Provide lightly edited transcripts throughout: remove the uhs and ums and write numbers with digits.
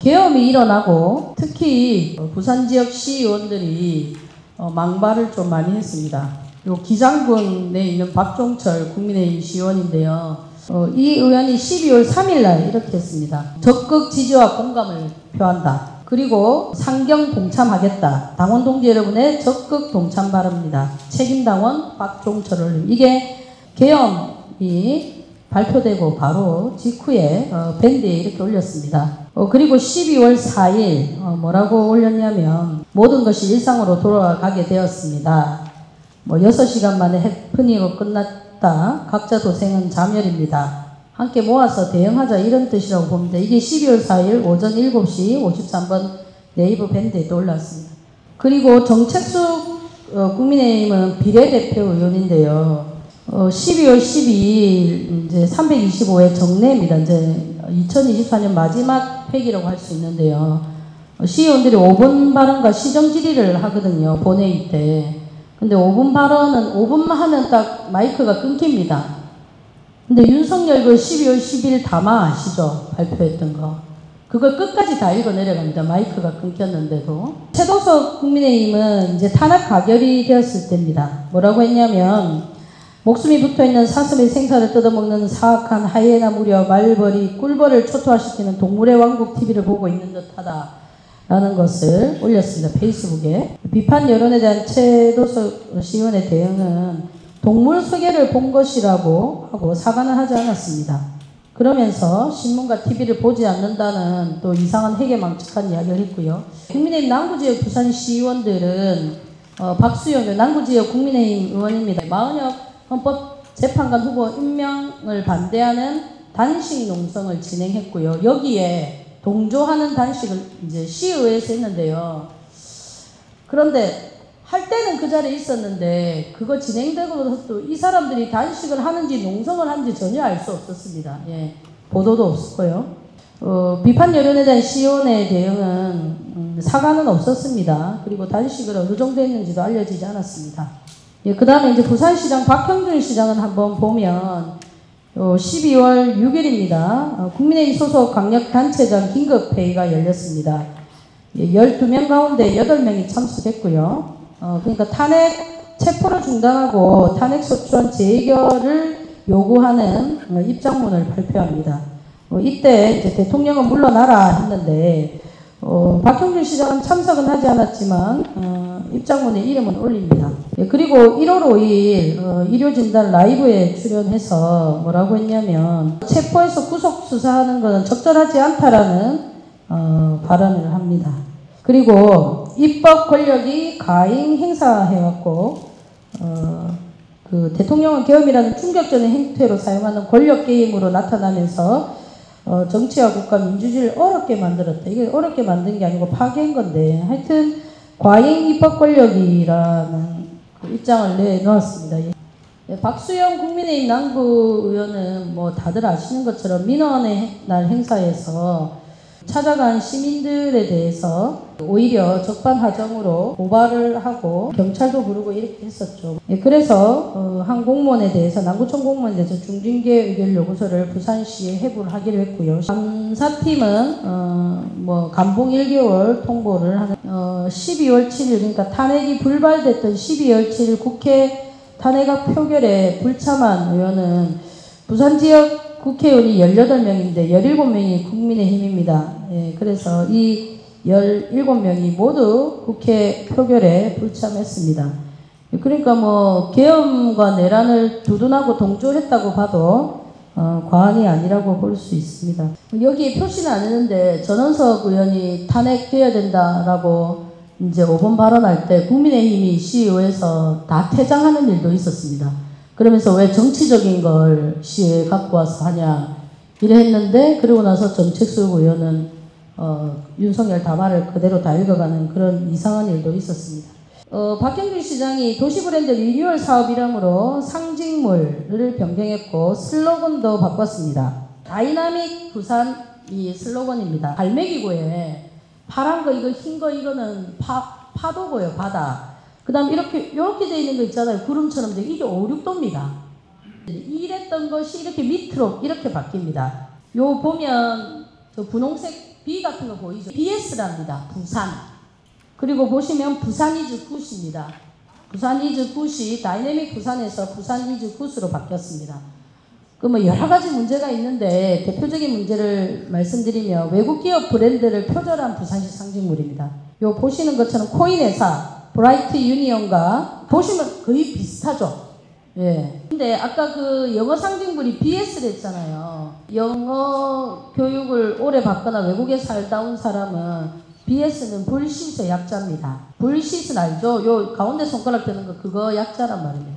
계엄이 일어나고 특히 부산 지역 시의원들이 망발을 좀 많이 했습니다. 요 기장군에 있는 박종철 국민의힘 시의원인데요. 이 의원이 12월 3일 날 이렇게 했습니다. 적극 지지와 공감을 표한다. 그리고 상경 동참하겠다. 당원 동지 여러분의 적극 동참 바랍니다. 책임당원 박종철 의원. 이게 계엄이 발표되고 바로 직후에 밴드에 이렇게 올렸습니다. 그리고 12월 4일 뭐라고 올렸냐면 모든 것이 일상으로 돌아가게 되었습니다. 6시간 만에 해프닝으로 끝났다. 각자 도생은 자멸입니다. 함께 모아서 대응하자 이런 뜻이라고 봅니다. 이게 12월 4일 오전 7시 53분 네이버 밴드에도 올랐습니다. 그리고 정책수 국민의힘은 비례대표 의원인데요. 12월 12일 이제 325회 정례입니다. 이제 2024년 마지막 회기라고 할 수 있는데요. 시의원들이 5분 발언과 시정 질의를 하거든요. 본회의 때. 근데 5분 발언은 5분만 하면 딱 마이크가 끊깁니다. 근데 윤석열 그 12월 10일 담화 아시죠? 발표했던 거. 그걸 끝까지 다 읽어 내려갑니다. 마이크가 끊겼는데도. 최동석 국민의힘은 이제 탄압 가결이 되었을 때입니다. 뭐라고 했냐면 목숨이 붙어있는 사슴의 생사를 뜯어먹는 사악한 하이에나 무려 말벌이 꿀벌을 초토화시키는 동물의 왕국 TV를 보고 있는 듯하다 라는 것을 올렸습니다. 페이스북에. 비판 여론에 대한 최도석 시의원의 대응은 동물 소개를 본 것이라고 하고 사과는 하지 않았습니다. 그러면서 신문과 TV를 보지 않는다는 또 이상한 해괴망측한 이야기를 했고요. 국민의힘 남구지역 부산 시의원들은 박수영 남구지역 국민의힘 의원입니다. 마은혁 헌법재판관 후보 임명을 반대하는 단식 농성을 진행했고요. 여기에 동조하는 단식을 이제 시의회에서 했는데요. 그런데 할 때는 그 자리에 있었는데 그거 진행되고 또 이 사람들이 단식을 하는지 농성을 하는지 전혀 알 수 없었습니다. 예, 보도도 없었고요. 비판 여론에 대한 시의원의 대응은 사과는 없었습니다. 그리고 단식을 어느 정도 했는지도 알려지지 않았습니다. 예, 그 다음에 이제 부산시장 박형준 시장은 한번 보면 12월 6일입니다. 국민의힘 소속 강력단체장 긴급회의가 열렸습니다. 예, 12명 가운데 8명이 참석했고요. 그러니까 탄핵 체포를 중단하고 탄핵소추안 재결을 요구하는 입장문을 발표합니다. 이때 이제 대통령은 물러나라 했는데 박형준 시장은 참석은 하지 않았지만 입장문에 이름은 올립니다. 예, 그리고 1월 5일 일요진단 라이브에 출연해서 뭐라고 했냐면 체포해서 구속 수사하는 것은 적절하지 않다라는 발언을 합니다. 그리고 입법 권력이 가임 행사해왔고 그 대통령은 계엄이라는 충격적인 행태로 사용하는 권력 게임으로 나타나면서 정치와 국가 민주주의를 어렵게 만들었다. 이게 어렵게 만든 게 아니고 파괴한 건데 하여튼 과잉 입법 권력이라는 그 입장을 내놓았습니다. 예, 박수영 국민의힘 남구 의원은 뭐 다들 아시는 것처럼 민원의 날 행사에서 찾아간 시민들에 대해서 오히려 적반하장으로 고발을 하고 경찰도 부르고 이렇게 했었죠. 예, 그래서 한 공무원에 대해서 남구청 공무원에 대해서 중징계 의결 요구서를 부산시에 회부를 하기로 했고요. 감사팀은 뭐 감봉 1개월 통보를 하는 12월 7일 그러니까 탄핵이 불발됐던 12월 7일 국회 탄핵안 표결에 불참한 의원은 부산 지역 국회의원이 18명인데 17명이 국민의힘입니다. 예, 그래서 이 17명이 모두 국회 표결에 불참했습니다. 그러니까 뭐 계엄과 내란을 두둔하고 동조했다고 봐도 과언이 아니라고 볼 수 있습니다. 여기에 표시는 안 했는데 전원석 의원이 탄핵돼야 된다라고 이제 5번 발언할 때 국민의힘이 시의회에서 다 퇴장하는 일도 있었습니다. 그러면서 왜 정치적인 걸 시에 갖고 와서 하냐 이래 했는데 그러고 나서 정책수 의원은 윤석열 담화를 그대로 다 읽어가는 그런 이상한 일도 있었습니다. 박형준 시장이 도시브랜드 리뉴얼 사업 이름으로 상징물을 변경했고 슬로건도 바꿨습니다. 다이나믹 부산이 슬로건입니다. 갈매기고에 파란 거 이거 흰 거 이거는 파도고요. 바다. 그 다음 이렇게 돼 있는 거 있잖아요. 구름처럼 돼. 이게 5, 6도입니다. 이랬던 것이 이렇게 밑으로 이렇게 바뀝니다. 요 보면 저 분홍색 B 같은 거 보이죠? BS랍니다. 부산. 그리고 보시면 부산 이즈 굿입니다. 부산 이즈 굿이 다이내믹 부산에서 부산 이즈 굿으로 바뀌었습니다. 그 뭐 여러 가지 문제가 있는데 대표적인 문제를 말씀드리면 외국 기업 브랜드를 표절한 부산시 상징물입니다. 요 보시는 것처럼 코인 회사 브라이트 유니언과 보시면 거의 비슷하죠. 예. 근데 아까 그 영어 상징물이 BS를 했잖아요. 영어 교육을 오래 받거나 외국에 살다 온 사람은 BS는 불시의 약자입니다. 불시는 알죠? 요 가운데 손가락 드는 거 그거 약자란 말입니다.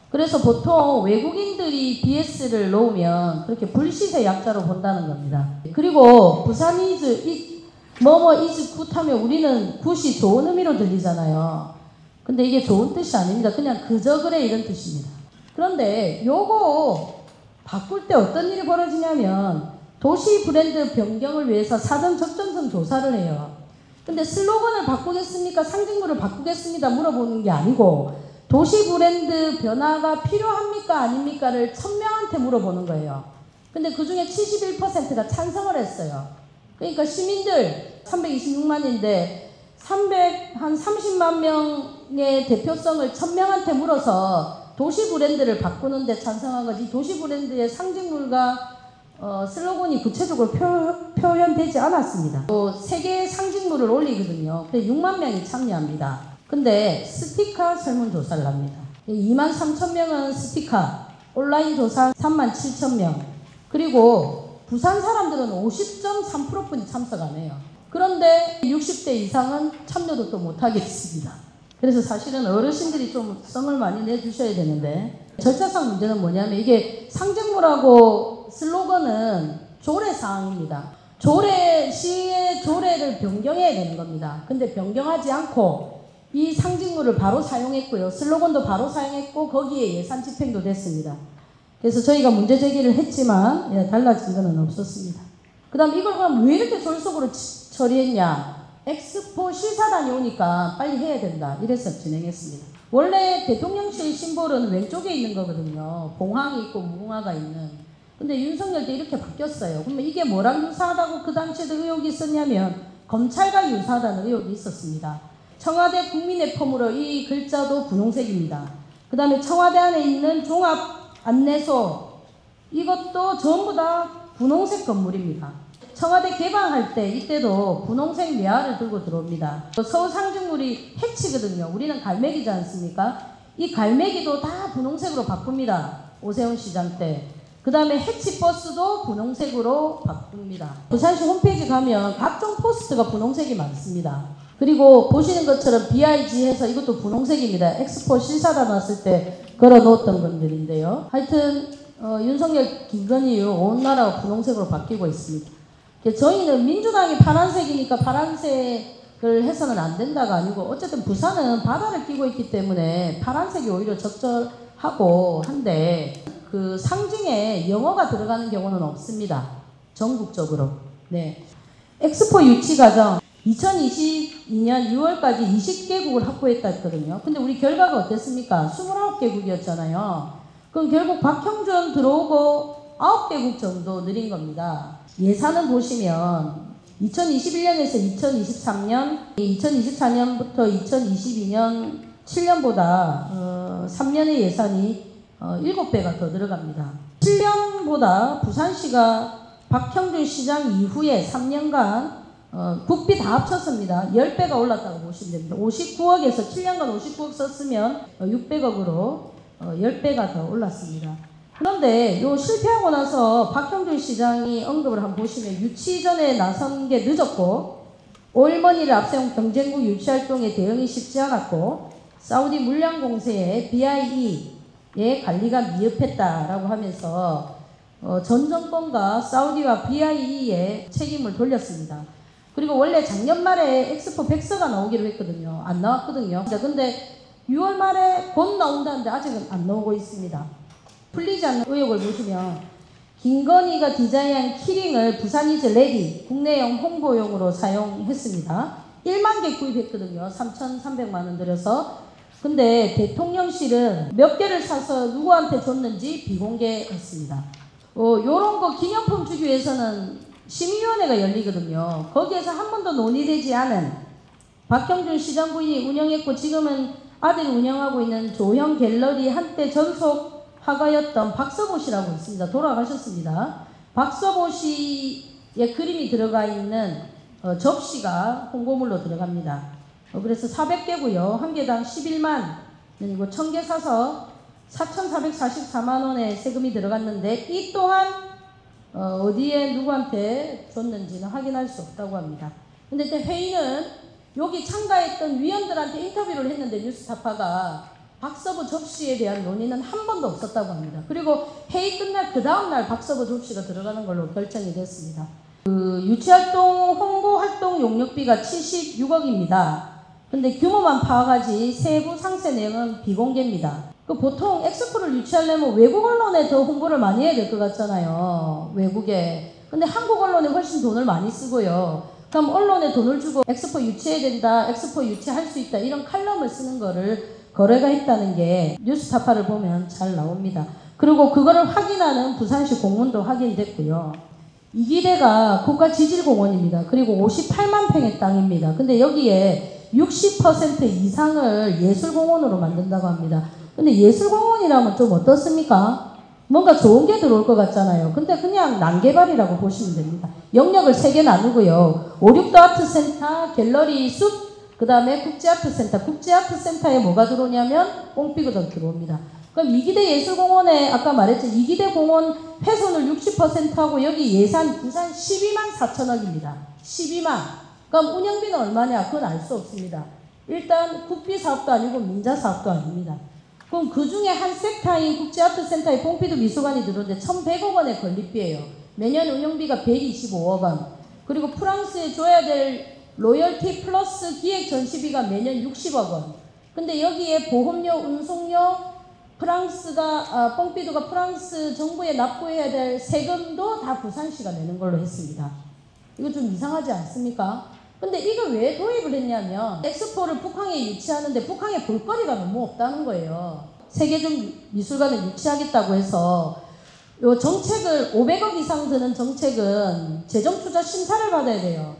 그래서 보통 외국인들이 BS를 놓으면 그렇게 불시의 약자로 본다는 겁니다. 그리고 부산 이즈 뭐뭐 이즈 굿 하면 우리는 굿이 좋은 의미로 들리잖아요. 근데 이게 좋은 뜻이 아닙니다. 그냥 그저 그래 이런 뜻입니다. 그런데 요거 바꿀 때 어떤 일이 벌어지냐면 도시 브랜드 변경을 위해서 사전 적정성 조사를 해요. 근데 슬로건을 바꾸겠습니까? 상징물을 바꾸겠습니다. 물어보는 게 아니고 도시 브랜드 변화가 필요합니까? 아닙니까를 1000명한테 물어보는 거예요. 근데 그 중에 71%가 찬성을 했어요. 그러니까 시민들 326만인데 한 30만 명의 대표성을 1000명한테 물어서 도시 브랜드를 바꾸는데 찬성한 거지 도시 브랜드의 상징물과 슬로건이 구체적으로 표현되지 않았습니다. 또 세계의 상징물을 올리거든요. 그래서 6만 명이 참여합니다. 근데 스티커 설문조사를 합니다. 23,000명은 스티커, 온라인 조사 37,000명, 그리고 부산 사람들은 50.3%뿐이 참석 안 해요. 그런데 60대 이상은 참여도 또 못하겠습니다. 그래서 사실은 어르신들이 좀 성을 많이 내주셔야 되는데 절차상 문제는 뭐냐면 이게 상징물하고 슬로건은 조례사항입니다. 시의 조례를 변경해야 되는 겁니다. 근데 변경하지 않고 이 상징물을 바로 사용했고요. 슬로건도 바로 사용했고 거기에 예산 집행도 됐습니다. 그래서 저희가 문제 제기를 했지만 달라진 건 없었습니다. 그 다음 이걸 그럼 왜 이렇게 졸속으로 처리했냐. 엑스포 시사단이 오니까 빨리 해야 된다. 이래서 진행했습니다. 원래 대통령실 심볼은 왼쪽에 있는 거거든요. 봉황이 있고 무궁화가 있는. 근데 윤석열 때 이렇게 바뀌었어요. 그러면 이게 뭐랑 유사하다고 그 당시에도 의혹이 있었냐면 검찰과 유사하다는 의혹이 있었습니다. 청와대 국민의 폼으로 이 글자도 분홍색입니다. 그 다음에 청와대 안에 있는 종합 안내소 이것도 전부 다 분홍색 건물입니다. 청와대 개방할 때 이때도 분홍색 미화를 들고 들어옵니다. 서울 상징물이 해치거든요. 우리는 갈매기지 않습니까? 이 갈매기도 다 분홍색으로 바꿉니다. 오세훈 시장 때. 그 다음에 해치버스도 분홍색으로 바꿉니다. 부산시 홈페이지 가면 각종 포스트가 분홍색이 많습니다. 그리고 보시는 것처럼 BIG에서 이것도 분홍색입니다. 엑스포 실사단 왔을 때 걸어놓았던 것들인데요. 하여튼 윤석열, 김건희 온 나라가 분홍색으로 바뀌고 있습니다. 저희는 민주당이 파란색이니까 파란색을 해서는 안 된다가 아니고 어쨌든 부산은 바다를 끼고 있기 때문에 파란색이 오히려 적절하고 한데 그 상징에 영어가 들어가는 경우는 없습니다. 전국적으로. 네. 엑스포 유치 과정 2022년 6월까지 20개국을 확보했다 했거든요. 근데 우리 결과가 어땠습니까? 29개국이었잖아요. 그럼 결국 박형준 들어오고 9개국 정도 늘린 겁니다. 예산은 보시면 2021년에서 2023년, 2024년부터 2022년 7년보다 3년의 예산이 7배가 더 들어갑니다. 7년보다 부산시가 박형준 시장 이후에 3년간 국비 다 합쳤습니다. 10배가 올랐다고 보시면 됩니다. 59억에서 7년간 59억 썼으면 600억으로 10배가 더 올랐습니다. 그런데 요 실패하고 나서 박형준 시장이 언급을 한번 보시면 유치 전에 나선 게 늦었고 오일머니를 앞세운 경쟁국 유치활동에 대응이 쉽지 않았고 사우디 물량 공세에 BIE의 관리가 미흡했다라고 하면서 전 정권과 사우디와 BIE의 책임을 돌렸습니다. 그리고 원래 작년 말에 엑스포 백서가 나오기로 했거든요. 안 나왔거든요. 근데 6월 말에 곧 나온다는데 아직은 안 나오고 있습니다. 풀리지 않는 의혹을 보시면 김건희가 디자인한 키링을 부산이즈 레디 국내용 홍보용으로 사용했습니다. 1만 개 구입했거든요. 3,300만 원 들여서. 근데 대통령실은 몇 개를 사서 누구한테 줬는지 비공개했습니다. 요런 거 기념품 주기 위해서는 심의위원회가 열리거든요. 거기에서 한 번도 논의되지 않은 박형준 시장 부인이 운영했고 지금은 아들이 운영하고 있는 조형 갤러리 한때 전속 화가였던 박서보 씨라고 있습니다. 돌아가셨습니다. 박서보 씨의 그림이 들어가 있는 접시가 홍보물로 들어갑니다. 그래서 400개고요. 한 개당 11만 원이고 1000개 사서 4,444만 원의 세금이 들어갔는데 이 또한 어디에 누구한테 줬는지는 확인할 수 없다고 합니다. 근데 회의는 여기 참가했던 위원들한테 인터뷰를 했는데 뉴스타파가 박서부 접시에 대한 논의는 한 번도 없었다고 합니다. 그리고 회의 끝날 그 다음날 박서부 접시가 들어가는 걸로 결정이 됐습니다. 유치활동 홍보활동 용역비가 76억입니다. 근데 규모만 파악하지 세부 상세 내용은 비공개입니다. 보통 엑스포를 유치하려면 외국 언론에 더 홍보를 많이 해야 될 것 같잖아요. 외국에. 근데 한국 언론에 훨씬 돈을 많이 쓰고요. 그럼 언론에 돈을 주고 엑스포 유치해야 된다, 엑스포 유치할 수 있다 이런 칼럼을 쓰는 거를 거래가 했다는 게 뉴스타파를 보면 잘 나옵니다. 그리고 그거를 확인하는 부산시 공문도 확인됐고요. 이 기대가 국가지질공원입니다. 그리고 58만 평의 땅입니다. 근데 여기에 60% 이상을 예술공원으로 만든다고 합니다. 근데 예술공원이라면 좀 어떻습니까? 뭔가 좋은 게 들어올 것 같잖아요. 근데 그냥 난개발이라고 보시면 됩니다. 영역을 3개 나누고요. 5, 6도 아트센터, 갤러리 숲, 그 다음에 국제아트센터. 국제아트센터에 뭐가 들어오냐면 뽕피그도 들어옵니다. 그럼 이기대 예술공원에 아까 말했죠. 이기대 공원 훼손을 60%하고 여기 예산 부산 12만 4천억입니다. 12만. 그럼 운영비는 얼마냐? 그건 알 수 없습니다. 일단 국비 사업도 아니고 민자 사업도 아닙니다. 그럼 그 중에 한 섹터인 국제아트센터에 뽕피드 미술관이 들어오는데 1,100억 원의 건립비예요. 매년 운영비가 125억 원. 그리고 프랑스에 줘야 될 로열티 플러스 기획 전시비가 매년 60억 원. 근데 여기에 보험료, 운송료, 뽕피드가 프랑스 정부에 납부해야 될 세금도 다 부산시가 내는 걸로 했습니다. 이거 좀 이상하지 않습니까? 근데 이걸 왜 도입을 했냐면 엑스포를 북한에 유치하는데 북한에 볼거리가 너무 없다는 거예요. 세계적 미술관을 유치하겠다고 해서 요 정책을 500억 이상 드는 정책은 재정투자 심사를 받아야 돼요.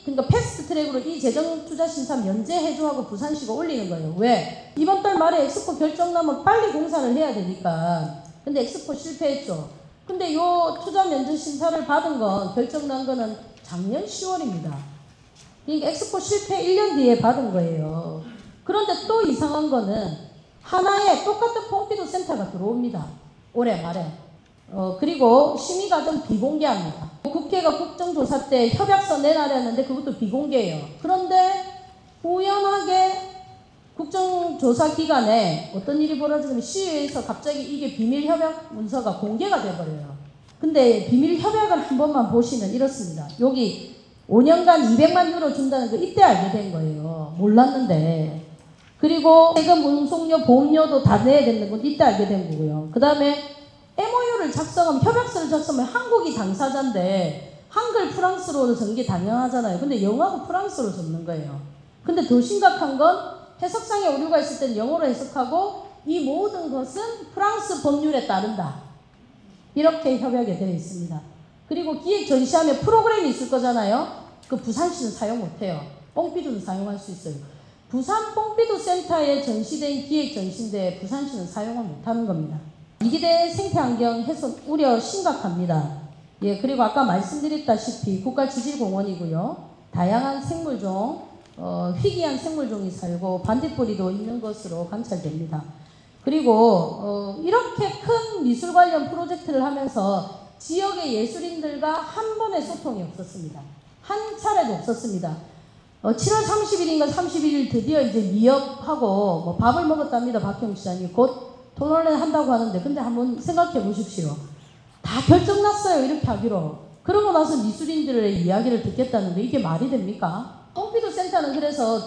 그러니까 패스트트랙으로 이 재정투자 심사 면제해줘하고 부산시가 올리는 거예요. 왜? 이번 달 말에 엑스포 결정 나면 빨리 공사를 해야 되니까. 근데 엑스포 실패했죠. 근데 요 투자 면제 심사를 받은 건 결정 난 거는 작년 10월입니다. 그러니까 엑스포 실패 1년 뒤에 받은 거예요. 그런데 또 이상한 거는 하나에 똑같은 뽕피드 센터가 들어옵니다. 올해 말에. 그리고 심의 과정 비공개합니다. 국회가 국정조사 때 협약서 내놔랬는데 그것도 비공개예요. 그런데 우연하게 국정조사 기간에 어떤 일이 벌어지면 시의회에서 갑자기 이게 비밀협약 문서가 공개가 돼버려요. 근데 비밀협약을 한 번만 보시면 이렇습니다. 여기 5년간 200만 유로 준다는 거 이때 알게 된 거예요. 몰랐는데. 그리고 세금, 운송료, 보험료도 다 내야 되는 건 이때 알게 된 거고요. 그 다음에 MOU를 작성하면, 협약서를 작성하면 한국이 당사자인데 한글 프랑스로 적는 게 당연하잖아요. 근데 영어하고 프랑스로 적는 거예요. 근데 더 심각한 건 해석상의 오류가 있을 때는 영어로 해석하고 이 모든 것은 프랑스 법률에 따른다. 이렇게 협약에 되어 있습니다. 그리고 기획 전시하면 프로그램이 있을 거잖아요. 그 부산시는 사용 못해요. 뽕피드는 사용할 수 있어요. 부산 뽕피드 센터에 전시된 기획 전시인데 부산시는 사용을 못하는 겁니다. 이기대 생태환경 훼손 우려 심각합니다. 예, 그리고 아까 말씀드렸다시피 국가지질공원이고요. 다양한 생물종, 희귀한 생물종이 살고 반딧불이도 있는 것으로 관찰됩니다. 그리고 이렇게 큰 미술 관련 프로젝트를 하면서 지역의 예술인들과 한 번의 소통이 없었습니다. 한 차례도 없었습니다. 7월 30일인가 31일 드디어 이제 미역하고 뭐 밥을 먹었답니다. 박형 시장이 곧 토론을 한다고 하는데, 근데 한번 생각해 보십시오. 다 결정났어요. 이렇게 하기로. 그러고 나서 미술인들의 이야기를 듣겠다는데 이게 말이 됩니까? 뽕피드 센터는 그래서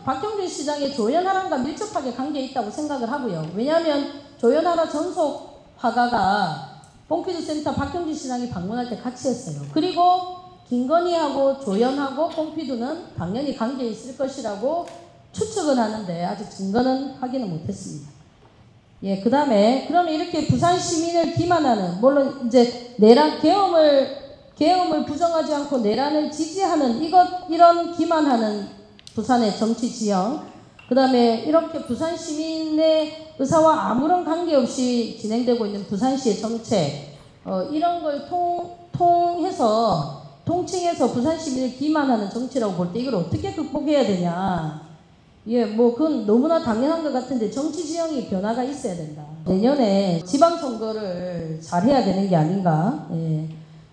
박형준 시장의 조연하랑과 밀접하게 관계에 있다고 생각을 하고요. 왜냐하면 조연하라 전속 화가가 뽕피드 센터 박형준 시장이 방문할 때 같이 했어요. 그리고 김건희하고 조연하고 뽕피드는 당연히 관계에 있을 것이라고 추측은 하는데 아직 증거는 확인을 못했습니다. 예, 그 다음에 그러면 이렇게 부산 시민을 기만하는, 물론 이제 내란 계엄을 계엄을 부정하지 않고 내란을 지지하는 이런 기만하는 부산의 정치 지형, 그 다음에 이렇게 부산 시민의 의사와 아무런 관계없이 진행되고 있는 부산시의 정책, 이런 걸 통칭해서 부산 시민을 기만하는 정치라고 볼 때 이걸 어떻게 극복해야 되냐. 예, 뭐 그건 너무나 당연한 것 같은데 정치 지형이 변화가 있어야 된다. 내년에 지방선거를 잘 해야 되는 게 아닌가. 예.